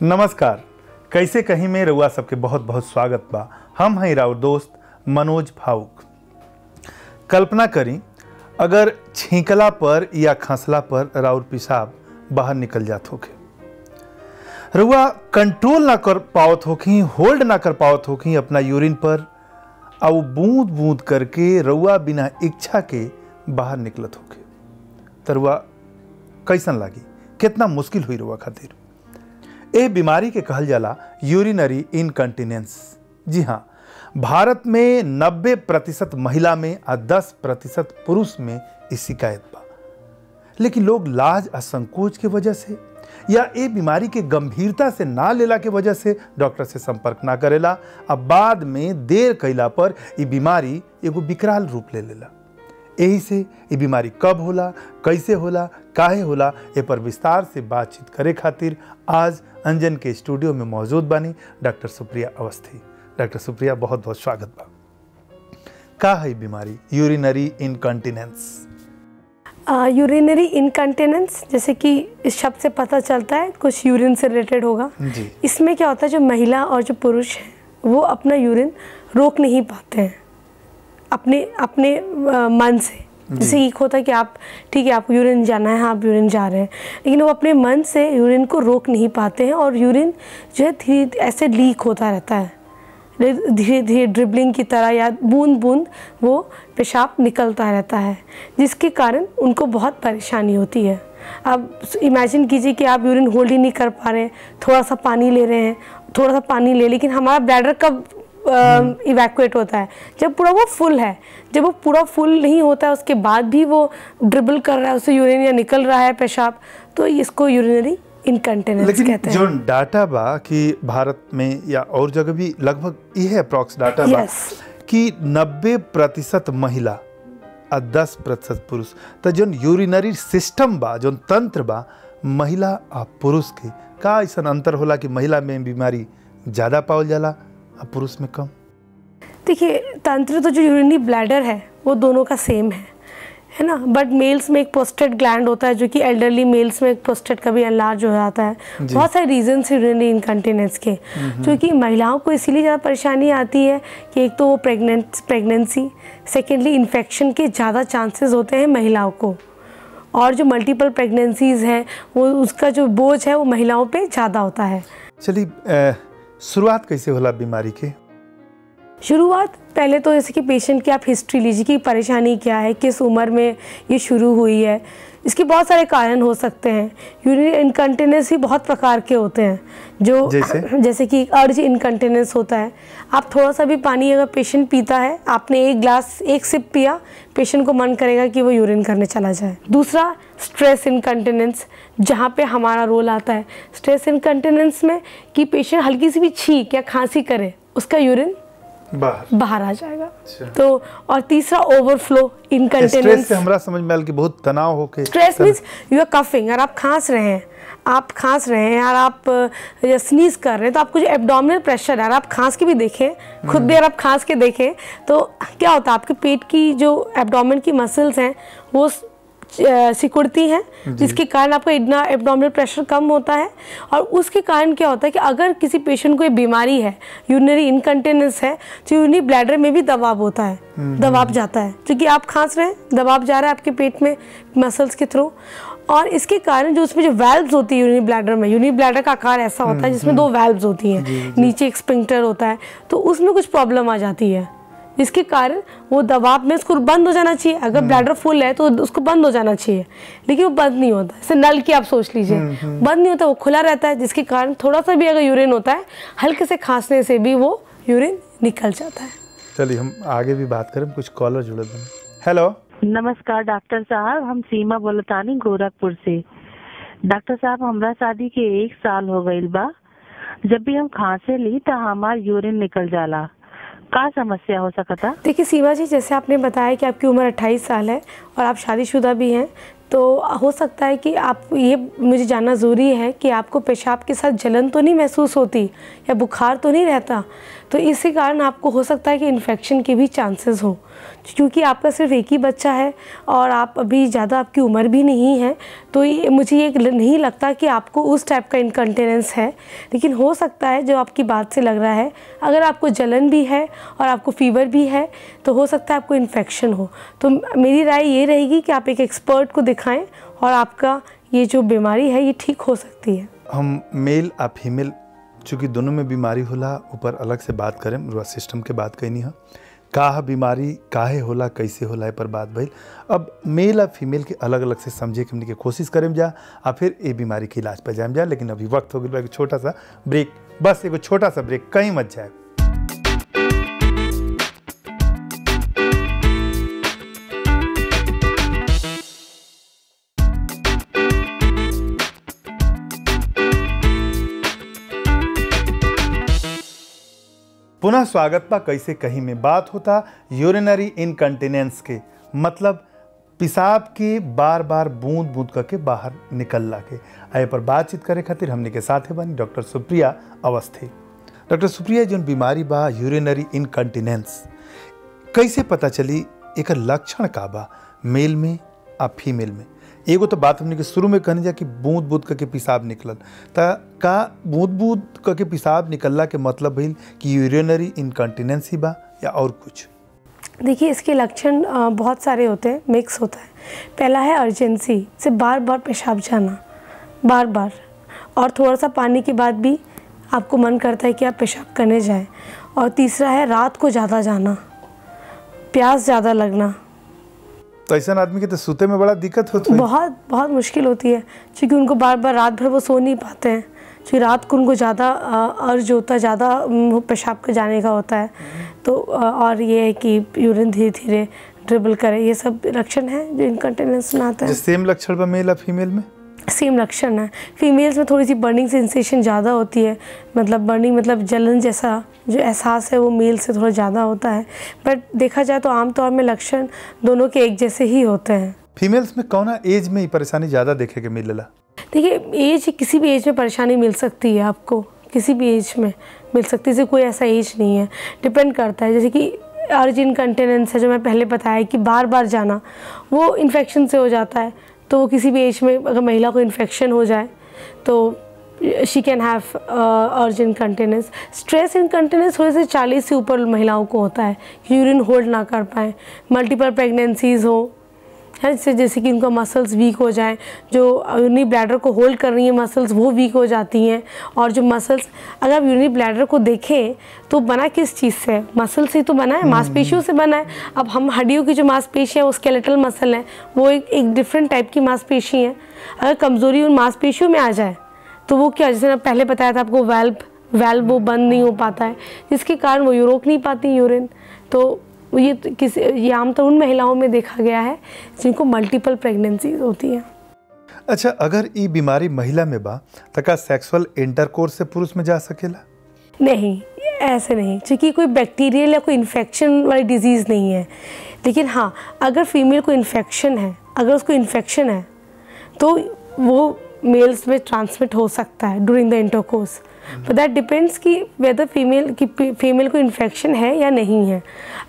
नमस्कार। कैसे कहीं में रउआ सबके बहुत बहुत स्वागत बा। हम हैं राउर दोस्त मनोज भावुक। कल्पना करी अगर छींकला पर या खसला पर राउर पेशाब बाहर निकल जात होके, रउआ कंट्रोल ना कर पावत होखी, होल्ड ना कर पावत होखी अपना यूरिन पर, और बूंद बूंद करके रउआ बिना इच्छा के बाहर निकलत होके, तो रउआ कैसन लागी, कितना मुश्किल हुई रउआ खातिर। ए बीमारी के कहल जाला यूरिनरी इनकंटिनेंस। जी हाँ, भारत में 90% महिला में और 10% पुरुष में इस शिकायत बा। लेकिन लोग लाज और संकोच के वजह से या ए बीमारी के गंभीरता से ना लेला के वजह से डॉक्टर से संपर्क ना करेला, अब बाद में देर कैला पर ये बीमारी एगो विकराल रूप ले लेला। यही से ये बीमारी कब होला, कैसे होला, काहे होला, ए पर विस्तार से बातचीत करे खातिर आज अंजन के स्टूडियो में मौजूद बानी डॉक्टर सुप्रिया अवस्थी। डॉक्टर सुप्रिया, बहुत बहुत स्वागत बा। का है बीमारी यूरिनरी इनकंटिनेंस? यूरिनरी इनकंटिनेंस जैसे कि इस शब्द से पता चलता है कुछ यूरिन से रिलेटेड होगा जी। इसमें क्या होता है, जो महिला और जो पुरुष हैं वो अपना यूरिन रोक नहीं पाते हैं अपने मन से। जैसे एक होता है कि आप ठीक है, आपको यूरिन जाना है, आप यूरिन जा रहे हैं, लेकिन वो अपने मन से यूरिन को रोक नहीं पाते हैं और यूरिन जो है धीरे ऐसे लीक होता रहता है, धीरे धीरे ड्रिबलिंग की तरह या बूंद बूंद वो पेशाब निकलता रहता है, जिसके कारण उनको बहुत परेशानी होती है। अब इमेजिन कीजिए कि आप यूरिन होल्ड ही नहीं कर पा रहे हैं, थोड़ा सा पानी ले रहे हैं, थोड़ा सा पानी ले, लेकिन हमारा ब्लैडर कब इवैक्यूएट होता है? जब पूरा वो फुल है। जब वो पूरा फुल नहीं होता है उसके बाद भी वो ड्रिबल कर रहा है, उससे यूरिन या निकल रहा है पेशाब, तो इसको यूरिनरी इनकंटिनेंस कहते हैं। जो डाटा बा कि भारत में या और जगह भी लगभग यह अप्रॉक्स डाटा बा कि 90% महिला और 10% पुरुष, तो जो यूरिनरी सिस्टम बा, जो तंत्र बा, महिला और पुरुष के का ऐसा अंतर होला कि महिला में बीमारी ज़्यादा पावल जाला और पुरुष में कम? देखिए, तंत्र तो जो यूरिनरी ब्लैडर है वो दोनों का सेम है ना, बट मेल्स में एक प्रोस्टेट ग्लैंड होता है, जो कि एल्डरली मेल्स में एक प्रोस्टेट कभी एनलार्ज हो जाता है। बहुत सारे रीजंस हैं यूरिनरी इनकंटिनेंस के, क्योंकि महिलाओं को इसीलिए ज़्यादा परेशानी आती है कि एक तो वो प्रेगनेंसी, सेकेंडली इन्फेक्शन के ज़्यादा चांसेस होते हैं महिलाओं को, और जो मल्टीपल प्रेगनेंसीज हैं वो उसका जो बोझ है वो महिलाओं पर ज़्यादा होता है। चलिए, शुरुआत कैसे होला बीमारी के? शुरुआत पहले तो जैसे कि पेशेंट की आप हिस्ट्री लीजिए कि परेशानी क्या है, किस उम्र में ये शुरू हुई है। इसके बहुत सारे कारण हो सकते हैं। यूरिनरी इनकंटिनेंस भी बहुत प्रकार के होते हैं, जो जैसे कि अर्ज इनकंटिनेंस होता है। आप थोड़ा सा भी पानी अगर पेशेंट पीता है, आपने एक सिप पिया, पेशेंट को मन करेगा कि वो यूरिन करने चला जाए। दूसरा स्ट्रेस इनकंटिनेंस, जहाँ पे हमारा रोल आता है। स्ट्रेस इनकंटिनेंस में कि पेशेंट हल्की सी भी छींक या खांसी करे, उसका यूरिन बाहर आ जाएगा। तो और तीसरा ओवरफ्लो इनकंटिनेंस। स्ट्रेस से हमरा समझ में आल कि बहुत तनाव होके, stress means you are coughing, और आप खांस रहे हैं और आप स्नीज कर रहे हैं, तो आपको जो एब्डोमिनल प्रेशर है, आप खांस के भी देखें, खुद भी अगर आप खांस के देखें तो क्या होता है, आपके पेट की जो एब्डोमिन की मसल्स हैं वो सिकुड़ती हैं, जिसके कारण आपका इतना एब्डोमिनल प्रेशर कम होता है। और उसके कारण क्या होता है कि अगर किसी पेशेंट को ये बीमारी है, यूरिनरी इनकंटिनेंस है, तो यूरिनरी ब्लैडर में भी दबाव होता है, दबाव जाता है, क्योंकि आप खांस रहे हैं, दबाव जा रहा है आपके पेट में मसल्स के थ्रू। और इसके कारण जो उसमें जो वैल्व्स होती है यूरिनरी ब्लैडर में, यूरिनरी ब्लैडर का आकार ऐसा होता है जिसमें 2 वैल्व्स होती हैं, नीचे एक स्फिंक्टर होता है, तो उसमें कुछ प्रॉब्लम आ जाती है, जिसके कारण वो दबाव में उसको बंद हो जाना चाहिए। अगर ब्लैडर फुल है तो उसको बंद हो जाना चाहिए, लेकिन वो बंद नहीं होता। जैसे नल की आप सोच लीजिए, बंद नहीं होता, वो खुला रहता है, जिसके कारण थोड़ा सा भी अगर यूरिन होता है, हल्के से खांसने से भी वो यूरिन निकल जाता है। चलिए हम आगे भी बात करें, कुछ कॉलर जुड़े हैं। हेलो, नमस्कार डॉक्टर साहब, हम सीमा बोलतानी गोरखपुर से। डॉक्टर साहब, हमरा शादी के 1 साल हो गईल बा। जब भी हम खांसे ली तो हमार यूरिन निकल जाला, का समस्या हो सकता? देखिए सीमा जी, जैसे आपने बताया कि आपकी उम्र 28 साल है और आप शादीशुदा भी हैं, तो हो सकता है कि आप ये मुझे जानना ज़रूरी है कि आपको पेशाब के साथ जलन तो नहीं महसूस होती या बुखार तो नहीं रहता, तो इसी कारण आपको हो सकता है कि इन्फेक्शन के भी चांसेस हों, क्योंकि आपका सिर्फ एक ही बच्चा है और आप अभी ज़्यादा आपकी उम्र भी नहीं है। तो मुझे ये नहीं लगता कि आपको उस टाइप का इनकंटिनेंस है, लेकिन हो सकता है जो आपकी बात से लग रहा है, अगर आपको जलन भी है और आपको फीवर भी है तो हो सकता है आपको इन्फेक्शन हो। तो मेरी राय ये रहेगी कि आप एक एक्सपर्ट को दिखाएं और आपका ये जो बीमारी है ये ठीक हो सकती है। हम मेल आ फीमेल चूँकि दोनों में बीमारी होला ऊपर अलग से बात करें, पूरा सिस्टम के बात कैनी है का बीमारी काहे होला कैसे होला है पर बात भइल। अब मेल और फीमेल के अलग अलग से समझे के हमने के कोशिश करें जा और फिर ये बीमारी के इलाज पर जाए जा। लेकिन अभी वक्त हो गया एक छोटा सा ब्रेक, बस एक छोटा सा ब्रेक, कहीं मत जाए। पुनः स्वागत बा कैसे कहीं में बात होता यूरिनरी इनकंटिनेंस के, मतलब पेशाब के बार बार बूंद बूंद करके बाहर निकलला के। आए पर बातचीत करे खातिर हमने के साथ है बनी डॉक्टर सुप्रिया अवस्थी। डॉक्टर सुप्रिया, जो बीमारी बा यूरिनरी इनकंटिनेंस, कैसे पता चली एक लक्षण का बा मेल में आ फीमेल में? एगो तो बात हमने के शुरू में कहनी जा कि बूंद बूंद करके पेशाब निकलल, त का बूंद बूंद करके पेशाब निकलला के मतलब भइल कि यूरिनरी इनकंटिनेंस ही बा या और कुछ? देखिए, इसके लक्षण बहुत सारे होते हैं, मिक्स होता है। पहला है अर्जेंसी से बार बार पेशाब जाना, बार बार, और थोड़ा सा पानी के बाद भी आपको मन करता है कि आप पेशाब करने जाएं। और तीसरा है रात को ज़्यादा जाना, प्यास ज़्यादा लगना। तो ऐसा आदमी के तो सोते में बड़ा दिक्कत होती है, बहुत बहुत मुश्किल होती है, क्योंकि उनको बार बार रात भर वो सो नहीं पाते हैं, क्योंकि रात को उनको ज़्यादा अर्ज होता है, ज़्यादा पेशाब का जाने का होता है। तो और ये है कि यूरिन धीरे धीरे ड्रिबल करे, ये सब लक्षण है जो इनकंटिनेंस में आता है। सेम लक्षण बा मेल और फीमेल में? सेम लक्षण है। फीमेल्स में थोड़ी सी बर्निंग सेंसेशन ज़्यादा होती है, मतलब बर्निंग मतलब जलन जैसा जो एहसास है वो मेल से थोड़ा ज़्यादा होता है। बट देखा जाए तो आमतौर में लक्षण दोनों के एक जैसे ही होते हैं। फीमेल्स में कौन एज में परेशानी ज़्यादा देखे के मिलेला? देखिए, एज किसी भी एज में परेशानी मिल सकती है, आपको किसी भी एज में मिल सकती है, इसे कोई ऐसा एज नहीं है, डिपेंड करता है। जैसे कि अर्ज इनकंटिनेंस है जो मैं पहले बताया कि बार बार जाना, वो इन्फेक्शन से हो जाता है। तो वो किसी भी एज में अगर महिला को इन्फेक्शन हो जाए तो शी कैन हैव अर्ज इनकंटिनेंस। स्ट्रेस इनकंटिनेंस थोड़े से 40 से ऊपर महिलाओं को होता है कि यूरिन होल्ड ना कर पाएँ, मल्टीपल प्रेगनेंसीज हो, है जैसे कि उनका मसल्स वीक हो जाए, जो यूरिनरी ब्लैडर को होल्ड कर रही हैं मसल्स वो वीक हो जाती हैं। और जो मसल्स, अगर आप यूरिनरी ब्लैडर को देखें तो बना किस चीज़ से? मसल से तो बना है, मांसपेशियों से बना है। अब हम हड्डियों की जो मांसपेशी है वो स्केलेटल मसल है, वो एक डिफरेंट टाइप की मांसपेशी है। अगर कमज़ोरी उन मांसपेशियों में आ जाए तो वो क्या, जैसे मैं पहले बताया था आपको, वाल्व वो बंद नहीं हो पाता है, जिसके कारण वो रोक नहीं पाती यूरिन। तो ये आमतौर उन महिलाओं में देखा गया है जिनको मल्टीपल प्रेगनेंसीज होती हैं। अच्छा, अगर ये बीमारी महिला में बा तो का सेक्सुअल इंटरकोर्स से पुरुष में जा सकेला? नहीं, ऐसे नहीं, क्योंकि कोई बैक्टीरियल या कोई इन्फेक्शन वाली डिजीज़ नहीं है। लेकिन हाँ, अगर फीमेल को इन्फेक्शन है, अगर उसको इन्फेक्शन है तो वो मेल्स में ट्रांसमिट हो सकता है during the intercourse. But that depends कि वेदर फीमेल को इन्फेक्शन है या नहीं है।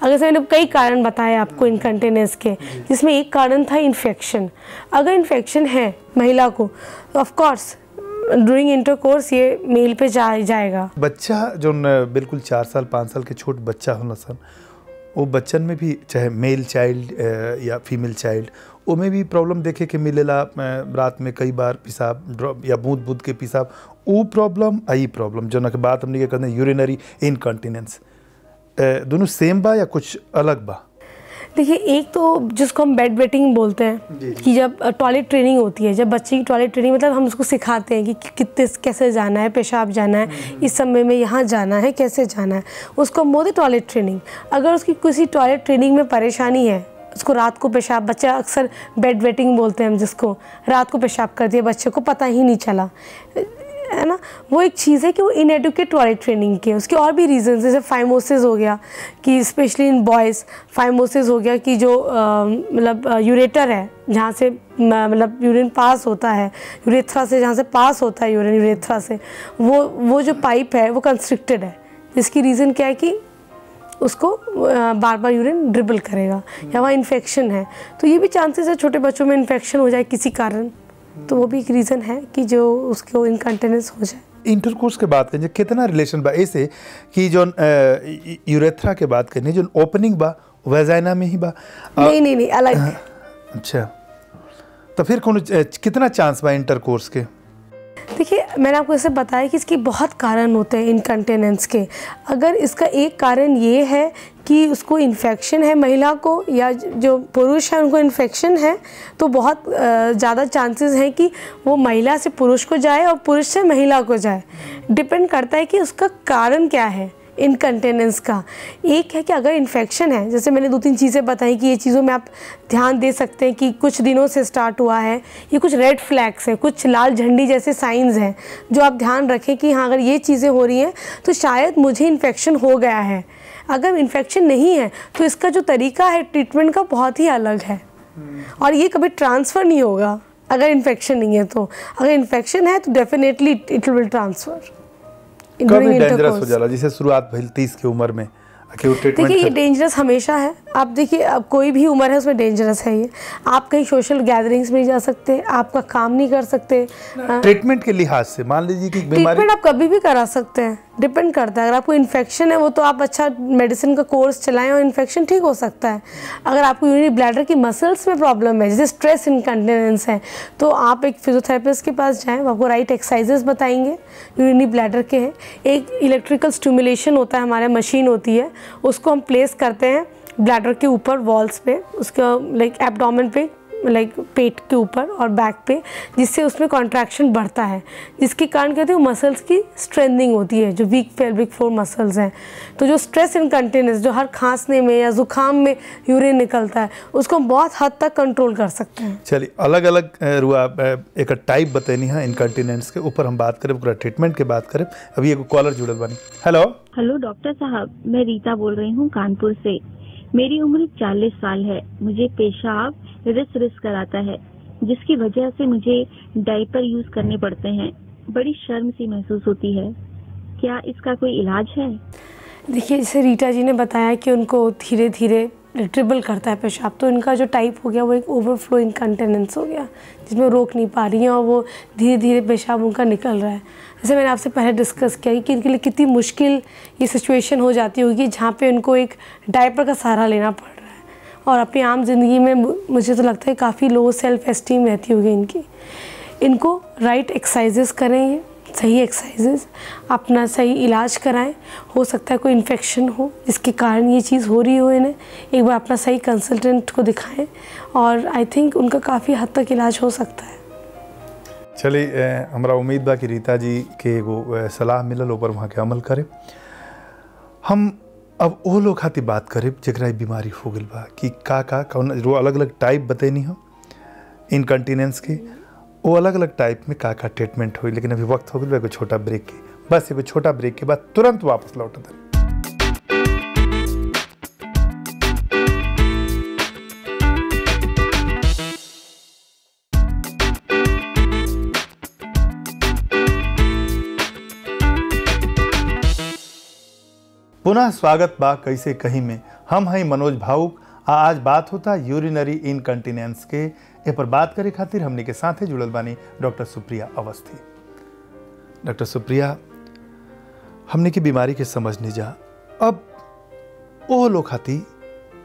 अगर से मैंने कई कारण बताए आपको इनकंटिनेंस के, जिसमें एक कारण था इन्फेक्शन। अगर इन्फेक्शन है महिला को तो ऑफ कोर्स ड्यूरिंग इंटरकोर्स ये मेल पे जाएगा। बच्चा जो बिल्कुल 4 साल 5 साल के छोट बच्चा होला सन, वो बच्चन में भी चाहे मेल चाइल्ड या फीमेल चाइल्ड, उनमें भी प्रॉब्लम देखे के मिलेला। रात में कई बार पेशाब या बूंद बूंद के पेशाब, वो प्रॉब्लम आई प्रॉब्लम जो ना के बात हमने करते हैं यूरिनरी इनकंटिनेंस, दोनों सेम बा या कुछ अलग बा? देखिए, एक तो जिसको हम बेड वेटिंग बोलते हैं कि जब टॉयलेट ट्रेनिंग होती है, जब बच्चे की टॉयलेट ट्रेनिंग, मतलब हम उसको सिखाते हैं कि कितने कैसे जाना है, पेशाब जाना है, इस समय में यहाँ जाना है, कैसे जाना है, उसको हम बोलते टॉयलेट ट्रेनिंग। अगर उसकी किसी टॉयलेट ट्रेनिंग में परेशानी है, उसको रात को पेशाब, बच्चा अक्सर बेड वेटिंग बोलते हैं हम जिसको, रात को पेशाब कर दिया, बच्चे को पता ही नहीं चला, है ना, वो एक चीज़ है कि वो इनएडुकेट टॉयलेट ट्रेनिंग की है। उसके और भी रीजंस, जैसे फाइमोसिस हो गया कि स्पेशली इन बॉयज़ फाइमोसिस हो गया कि जो मतलब यूरेटर है जहाँ से मतलब यूरिन पास होता है, यूरेथ्रा से जहाँ से पास होता है यूरिन यूरेथ्रा से, वो जो पाइप है वो कंस्ट्रिक्टेड है, जिसकी रीज़न क्या है कि उसको बार बार यूरिन ड्रिबल करेगा या वहाँ इन्फेक्शन है। तो ये भी चांसेस है छोटे बच्चों में इन्फेक्शन हो जाए किसी कारण, तो वो भी एक रीज़न है कि जो उसको इनकंटिनेंस हो जाए। इंटरकोर्स के बात करें कितना रिलेशन बा ऐसे कि जो यूरेथ्रा के बात करनी जो ओपनिंग बा वेजाइना में ही बा? नहीं अलग। अच्छा, तो फिर कौन कितना चांस बा इंटरकोर्स के? देखिए, मैंने आपको ऐसे बताया कि इसके बहुत कारण होते हैं इनकंटिनेंस के। अगर इसका एक कारण ये है कि उसको इन्फेक्शन है महिला को, या जो पुरुष है उनको इन्फेक्शन है, तो बहुत ज़्यादा चांसेस हैं कि वो महिला से पुरुष को जाए और पुरुष से महिला को जाए। डिपेंड करता है कि उसका कारण क्या है इनकंटिनेंस का। एक है कि अगर इन्फेक्शन है, जैसे मैंने 2-3 चीज़ें बताई कि ये चीज़ों में आप ध्यान दे सकते हैं कि कुछ दिनों से स्टार्ट हुआ है, ये कुछ रेड फ्लैग्स हैं, कुछ लाल झंडी जैसे साइंस हैं जो आप ध्यान रखें कि हाँ अगर ये चीज़ें हो रही हैं तो शायद मुझे इन्फेक्शन हो गया है। अगर इन्फेक्शन नहीं है तो इसका जो तरीका है ट्रीटमेंट का बहुत ही अलग है, और ये कभी ट्रांसफ़र नहीं होगा अगर इन्फेक्शन नहीं है। तो अगर इन्फेक्शन है तो डेफिनेटली इट विल ट्रांसफ़र। कभी डेंजरस हो जाला, जैसे शुरुआत भइल 30 की उम्र में देखिए ये डेंजरस हमेशा है। आप देखिए, अब कोई भी उम्र है उसमें डेंजरस है ये। आप कहीं सोशल गैदरिंग्स में नहीं जा सकते, आपका काम नहीं कर सकते। ट्रीटमेंट के लिहाज से मान लीजिए कि बीमारी ट्रीटमेंट आप कभी भी करा सकते हैं, डिपेंड करता है। अगर आपको इन्फेक्शन है वो तो आप अच्छा मेडिसिन का कोर्स चलाएं और इन्फेक्शन ठीक हो सकता है। अगर आपको यूरिनरी ब्लैडर की मसल्स में प्रॉब्लम है, जैसे स्ट्रेस इनकंटिनेंस है, तो आप एक फिजियोथेरेपिस्ट के पास जाएं, वो आपको राइट एक्सरसाइजेस बताएंगे यूरिनरी ब्लैडर के हैं। एक इलेक्ट्रिकल स्टिमुलेशन होता है, हमारे मशीन होती है, उसको हम प्लेस करते हैं ब्लैडर के ऊपर वॉल्स पे, उसका लाइक एब्डोमेन पे, लाइक पेट के ऊपर और बैक पे, जिससे उसमें कॉन्ट्रैक्शन बढ़ता है, जिसके कारण कहते हैं मसल्स की स्ट्रेंथनिंग होती है, जो वीक पेल्विक फ्लोर मसल्स हैं। तो जो स्ट्रेस इनकंटिनेंस, जो हर खांसने में या जुकाम में यूरिन निकलता है, उसको हम बहुत हद तक कंट्रोल कर सकते हैं। चलिए, अलग अलग रुआ एक टाइप बतानी है इनकंटिनेंस के ऊपर हम बात करें, पूरा ट्रीटमेंट के बात करें। अभी एक कॉलर जुड़ल बनी। हेलो डॉक्टर साहब, मैं रीता बोल रही हूँ कानपुर से। मेरी उम्र 40 साल है। मुझे पेशाब रिस कराता है, जिसकी वजह से मुझे डायपर यूज करने पड़ते हैं। बड़ी शर्म सी महसूस होती है। क्या इसका कोई इलाज है? देखिए, जैसे रीटा जी ने बताया कि उनको धीरे धीरे ट्रिबल करता है पेशाब, तो इनका जो टाइप हो गया वो एक ओवरफ्लो इनकंटिनेंस हो गया, जिसमें रोक नहीं पा रही हैं और वो धीरे धीरे पेशाब उनका निकल रहा है। जैसे मैंने आपसे पहले डिस्कस किया कि इनके लिए कितनी मुश्किल ये सिचुएशन हो जाती होगी जहाँ पे उनको एक डायपर का सहारा लेना पड़ रहा है, और अपनी आम जिंदगी में मुझे तो लगता है काफ़ी लो सेल्फ एस्टीम रहती होगी इनकी। इनको राइट एक्सरसाइजेस करें, सही एक्सरसाइजेस, अपना सही इलाज कराएं। हो सकता है कोई इन्फेक्शन हो जिसके कारण ये चीज़ हो रही हो इन्हें, एक बार अपना सही कंसल्टेंट को दिखाएं, और आई थिंक उनका काफ़ी हद तक इलाज हो सकता है। चलिए, हमरा उम्मीद बा कि रीता जी के एगो सलाह मिलल, ऊपर वहाँ के अमल करे। हम अब वो लोग खातिर बात करें जरा बीमारी हो गई बा कि का कौन जो अलग अलग टाइप बतैनी हो इनकंटिनेंस के, वो अलग अलग टाइप में का ट्रीटमेंट हुई। लेकिन अभी वक्त हो गया एगो छोटा ब्रेक के, बस एगो छोटा ब्रेक के बाद तुरंत वापस लौटत है। पुनः स्वागत बा कैसे कहीं में। हम हैं मनोज भावुक। आज बात होता यूरिनरी इनकंटिनेंस के। ए पर बात करे खातिर हमने के साथ जुड़ल बानी डॉक्टर सुप्रिया अवस्थी। डॉक्टर सुप्रिया, हमने की बीमारी के समझ नहीं जा, अब वो लोग खातिर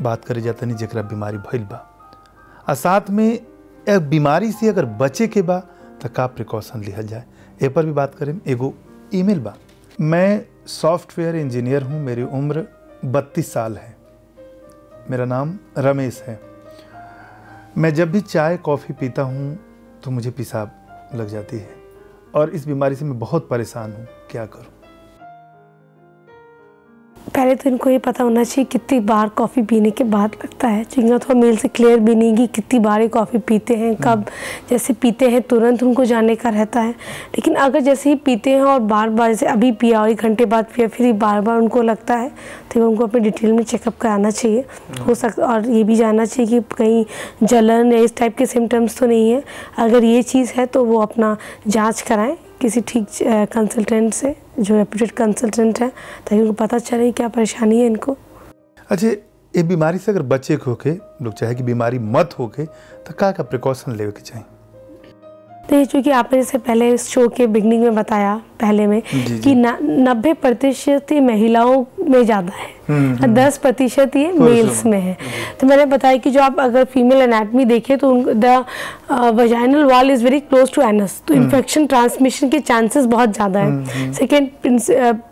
बात करे जाता नहीं जरा बीमारी भइल बा, और साथ में बीमारी से अगर बचे के बा तो का प्रिकॉशन लिहल जाए, ए पर भी बात करें। एगो ईमेल बा। मैं सॉफ्टवेयर इंजीनियर हूँ, मेरी उम्र 32 साल है, मेरा नाम रमेश है। मैं जब भी चाय कॉफ़ी पीता हूँ तो मुझे पेशाब लग जाती है, और इस बीमारी से मैं बहुत परेशान हूँ, क्या करूँ? पहले तो इनको ये पता होना चाहिए कितनी बार कॉफ़ी पीने के बाद लगता है, क्योंकि थोड़ा मेल से क्लियर भी नहीं कि कितनी बार ये कॉफ़ी पीते हैं, कब जैसे पीते हैं तुरंत उनको जानने का रहता है। लेकिन अगर जैसे ही पीते हैं और बार बार जैसे अभी पिया और 1 घंटे बाद पिया फिर बार बार उनको लगता है, तो उनको अपने डिटेल में चेकअप कराना चाहिए। हो सकता और ये भी जानना चाहिए कि कहीं जलन या इस टाइप के सिम्टम्स तो नहीं है। अगर ये चीज़ है तो वो अपना जाँच कराएँ किसी ठीक कंसल्टेंट से, जो रेप्यूटेड कंसल्टेंट है, ताकि उनको पता चले क्या परेशानी है इनको। अच्छा, ये बीमारी से अगर बचे को के लोग चाहे कि बीमारी मत हो के तो क्या प्रिकॉशन लेवे के चाहिए? तो ये चूँकि आपने जैसे पहले इस शो के बिगनिंग में बताया पहले में कि 90% ये महिलाओं में ज़्यादा है, 10% ये मेल्स में है। तो मैंने बताया कि जो आप अगर फीमेल एनाटमी देखें तो the vaginal wall is very close to anus, तो इन्फेक्शन ट्रांसमिशन के चांसेस बहुत ज़्यादा है। Second,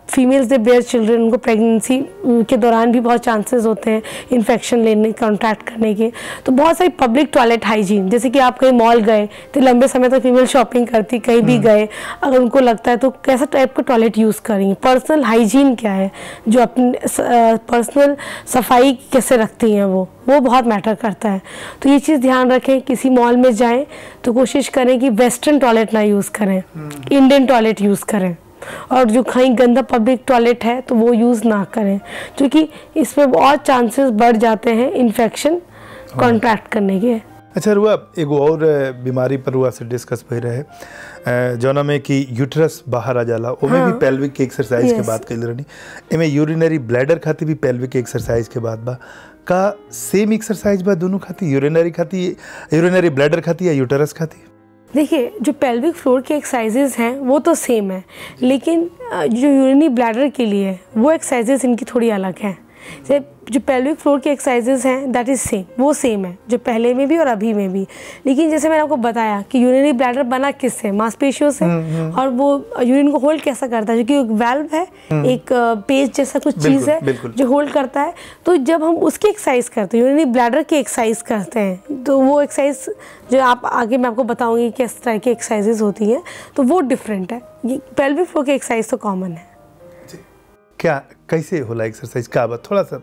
females they bear children, उनको प्रेगनेंसी के दौरान भी बहुत चांसेस होते हैं इन्फेक्शन लेने, कॉन्ट्रैक्ट करने के। तो बहुत सारी पब्लिक टॉयलेट हाइजीन, जैसे कि आप कहीं मॉल गए तो लंबे समय तक फीमेल शॉपिंग करती, कहीं भी गए अगर उनको लगता है तो कैसा टाइप का टॉयलेट यूज़ करेंगे, पर्सनल हाइजीन क्या है, जो अपनी पर्सनल सफाई कैसे रखती हैं वो बहुत मैटर करता है। तो ये चीज़ ध्यान रखें, किसी मॉल में जाएं तो कोशिश करें कि वेस्टर्न टॉयलेट ना यूज़ करें, इंडियन टॉयलेट यूज़ करें, और जो कहीं गंदा पब्लिक टॉयलेट है तो वो यूज़ ना करें, क्योंकि इसमें बहुत चांसेस बढ़ जाते हैं इन्फेक्शन कॉन्ट्रैक्ट करने के। अच्छा रुआ, एगो और बीमारी पर रुआ से डिस्कस भई रहे जौना में कि यूट्रस बाहर आ जाला, ओमे भी पेल्विक के एक्सरसाइज के बात कइल रहनी। एमे यूरिनरी ब्लैडर खातिर भी पेल्विक के एक्सरसाइज के बात बा, का सेम एक्सरसाइज बा दोनों खातिर, यूरिनरी खातिर, यूरिनरी ब्लैडर खातिर या यूटरस खातिर? देखिए, जो पेल्विक फ्लोर के एक्सरसाइजेज हैं वो तो सेम है, लेकिन जो यूरिनरी ब्लैडर के लिए है वो एक्सरसाइजेज इनकी थोड़ी अलग हैं। जो पेल्विक फ्लोर के एक्सरसाइजेज हैं दैट इज़ सेम, वो सेम है जो पहले में भी और अभी में भी। लेकिन जैसे मैंने आपको बताया कि यूरिनरी ब्लैडर बना किससे, मांसपेशियों से, और वो यूरिन को होल्ड कैसा करता है, क्योंकि एक वाल्व है, एक पेज जैसा कुछ चीज़ है जो होल्ड करता है। तो जब हम उसकी एक्सरसाइज करते हैं, यूरिनरी ब्लैडर की एक्सरसाइज करते हैं, तो वो एक्सरसाइज जो आप आगे मैं आपको बताऊँगी किस तरह की एक्सरसाइजेज होती हैं, तो वो डिफरेंट है। ये पेल्विक फ्लोर की एक्सरसाइज तो कॉमन है। क्या कैसे होला एक्सरसाइज का बात थोड़ा सा?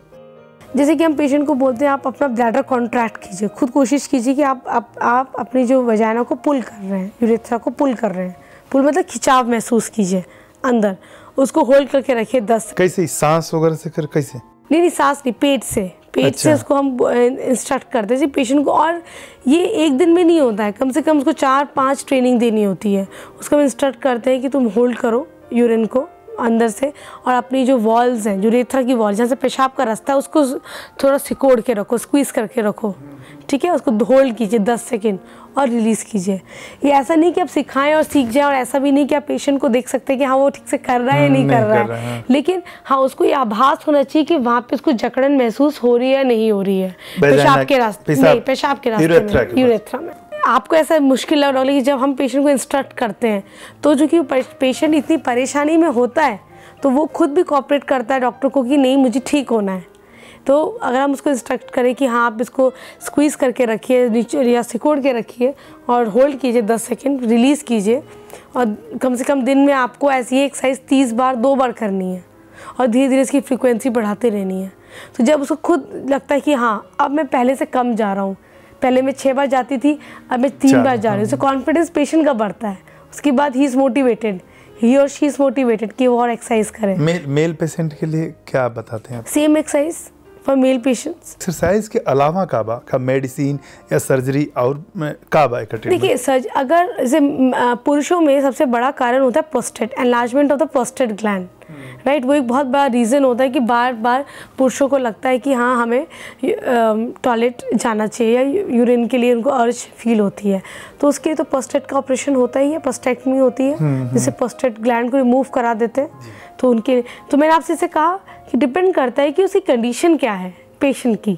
जैसे कि हम पेशेंट को बोलते हैं आप अपना ब्लैडर कॉन्ट्रैक्ट कीजिए, खुद कोशिश कीजिए कि आप अपनी जो वजाइना को पुल कर रहे हैं, यूरेथ्रा को पुल कर रहे हैं, पुल मतलब खिंचाव महसूस कीजिए अंदर, उसको होल्ड करके रखिए 10। कैसे, सांस वगैरह से कर कैसे? नहीं सांस नहीं, पेट से उसको हम इंस्ट्रक्ट करते हैं पेशेंट को। और ये एक दिन में नहीं होता है, कम से कम उसको 4-5 ट्रेनिंग देनी होती है। उसको हम इंस्ट्रक्ट करते हैं कि तुम होल्ड करो यूरिन को अंदर से, और अपनी जो वॉल्स हैं, यूरेथ्रा की वॉल जहाँ से पेशाब का रास्ता है, उसको थोड़ा सिकोड़ के रखो, स्क्वीज़ करके रखो, ठीक है। उसको होल्ड कीजिए 10 सेकेंड और रिलीज़ कीजिए। ये ऐसा नहीं कि आप सिखाएं और सीख जाएं, और ऐसा भी नहीं कि आप पेशेंट को देख सकते कि हाँ वो ठीक से कर रहा है या नहीं कर रहा है, लेकिन हाँ उसको ये आभास होना चाहिए कि वहाँ पे उसको जकड़न महसूस हो रही है नहीं हो रही है पेशाब के रास्ते, नहीं पेशाब के रास्ते, यूरेथ्रा में। आपको ऐसा मुश्किल लग रहा है कि जब हम पेशेंट को इंस्ट्रक्ट करते हैं तो जो कि पेशेंट इतनी परेशानी में होता है तो वो खुद भी कोऑपरेट करता है डॉक्टर को कि नहीं मुझे ठीक होना है। तो अगर हम उसको इंस्ट्रक्ट करें कि हाँ आप इसको स्क्वीज़ करके रखिए नीचे या सिकोड़ के रखिए और होल्ड कीजिए 10 सेकेंड, रिलीज़ कीजिए, और कम से कम दिन में आपको ऐसी एक्सरसाइज 30 बार 2 बार करनी है, और धीरे धीरे इसकी फ्रीक्वेंसी बढ़ाते रहनी है। तो जब उसको खुद लगता है कि हाँ अब मैं पहले से कम जा रहा हूँ, पहले मैं 6 बार जाती थी अब मैं 3 बार जा रही हूँ, तो कॉन्फिडेंस पेशेंट का बढ़ता है। उसके बाद ही इज़ मोटिवेटेड, ही और शी इज़ मोटिवेटेड कि वो और एक्सरसाइज करें। मेल पेशेंट के लिए क्या बताते हैं? Same exercise for male patients. Exercise के अलावा का मेडिसिन या सर्जरी और का बा? देखिए अगर जैसे पुरुषों में सबसे बड़ा कारण होता है prostate, enlargement of the prostate gland, right. वो एक बहुत बड़ा रीज़न होता है कि बार बार पुरुषों को लगता है कि हाँ हमें टॉयलेट जाना चाहिए या यूरिन के लिए उनको अर्ज फील होती है, तो उसके लिए तो प्रोस्टेट का ऑपरेशन होता ही है, प्रोस्टेक्टमी होती है जिससे प्रोस्टेट ग्लैंड को रिमूव करा देते हैं। तो उनके तो मैंने आपसे इसे कहा कि डिपेंड करता है कि उसकी कंडीशन क्या है पेशेंट की,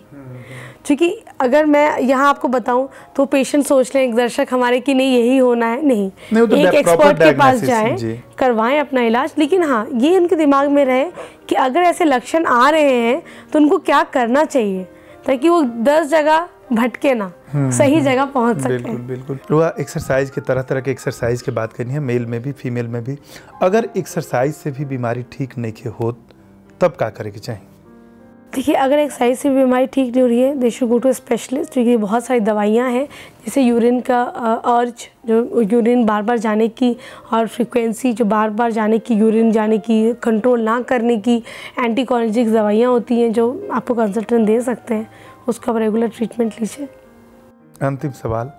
क्योंकि अगर मैं यहाँ आपको बताऊं तो पेशेंट सोच लें एक दर्शक हमारे कि नहीं यही होना है, नहीं तो एक एक्सपर्ट के पास जाएं, करवाएं अपना इलाज। लेकिन हाँ ये उनके दिमाग में रहे कि अगर ऐसे लक्षण आ रहे हैं तो उनको क्या करना चाहिए ताकि वो 10 जगह भटके ना, सही जगह पहुंच सके। बिल्कुल बिल्कुल। रुआ, एक्सरसाइज के तरह के एक्सरसाइज की बात करनी है, मेल में भी फीमेल में भी। अगर एक्सरसाइज से भी बीमारी ठीक नहीं के हो तब का करे के चाहिए? देखिए, अगर एक्सरसाइज से बीमारी ठीक नहीं हो रही है, they should go to specialist, क्योंकि बहुत सारी दवाइयाँ हैं जैसे यूरिन का अर्ज, जो यूरिन बार बार जाने की और फ्रीक्वेंसी जो बार बार जाने की, यूरिन जाने की कंट्रोल ना करने की, एंटीकोलिजिक दवाइयाँ होती हैं जो आपको कंसल्टेंट दे सकते हैं, उसका आप रेगुलर ट्रीटमेंट लीजिए। अंतिम सवाल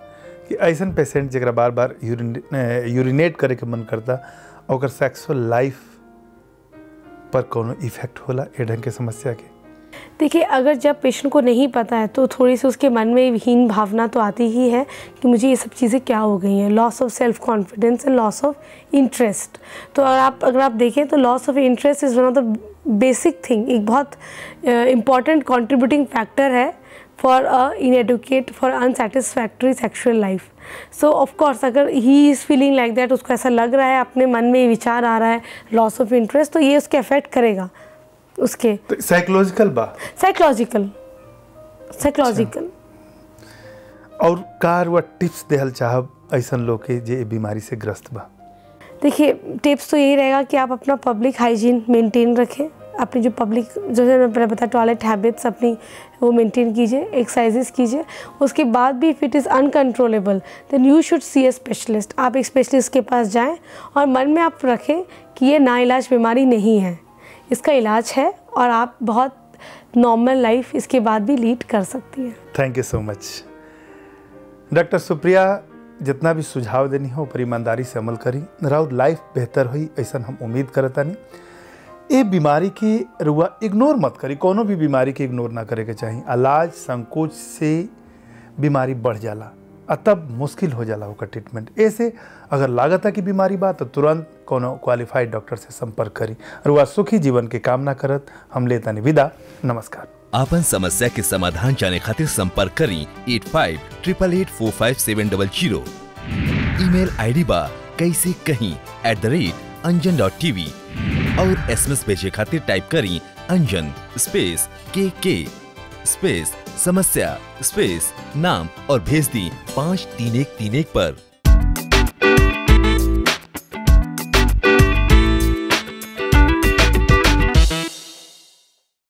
कि ऐसा पेशेंट जरा बार बार यूरिनेट करे के मन करता, और सेक्सुअल लाइफ पर कोनो इफेक्ट होला ए ढंग के समस्या के? देखिए, अगर जब पेशेंट को नहीं पता है तो थोड़ी सी उसके मन में हीन भावना तो आती ही है कि मुझे ये सब चीज़ें क्या हो गई हैं, loss of self confidence and loss of interest. तो अगर आप देखें तो loss of interest is one of the basic thing, एक बहुत इम्पॉर्टेंट कंट्रीब्यूटिंग फैक्टर है for inadequate for unsatisfactory sexual life. So of course अगर he is feeling like that, उसको ऐसा लग रहा है, अपने मन में विचार आ रहा है लॉस ऑफ इंटरेस्ट, तो ये उसके अफेक्ट करेगा उसके। तो साइकोलॉजिकल बा? साइकोलॉजिकल। और कार व टिप्स देहल चाहब ऐसा लोग के जे बीमारी से ग्रस्त बा? देखिए, टिप्स तो यही रहेगा कि आप अपना पब्लिक हाइजीन मेंटेन रखें, अपनी जो पब्लिक जैसे मैं पहले बता टॉयलेट हैबिट्स अपनी वो मेंटेन कीजिए, एक्सरसाइजेस कीजिए। उसके बाद भी if it is uncontrollable then you should see a specialist. आप एक स्पेशलिस्ट के पास जाएं और मन में आप रखें कि ये नाइलाज बीमारी नहीं है, इसका इलाज है और आप बहुत नॉर्मल लाइफ इसके बाद भी लीड कर सकती हैं। Thank you so much doctor Supriya. जितना भी सुझाव देनी हो पर ईमानदारी से अमल करी, राउर लाइफ बेहतर हुई ऐसा हम उम्मीद करता नहीं। ये बीमारी की रुआ इग्नोर मत करी, कोनो भी बीमारी के इग्नोर ना करे के चाहिए। इलाज संकोच से बीमारी बढ़ जाला और तब मुश्किल हो जाला होकर ट्रीटमेंट। ऐसे अगर लागत है कि बीमारी बा तो तुरंत कोनो क्वालिफाइड डॉक्टर से संपर्क करी। रुआ सुखी जीवन के कामना करत हम लेता नहीं विदा। नमस्कार। आपन समस्या के समाधान जाने खातिर संपर्क करी 8588845700। ईमेल आईडी बा कैसे कहीं @anjan.tv और SMS भेजे खातिर टाइप करी अंजन स्पेस KK स्पेस समस्या स्पेस नाम और भेज दी 53131 पर।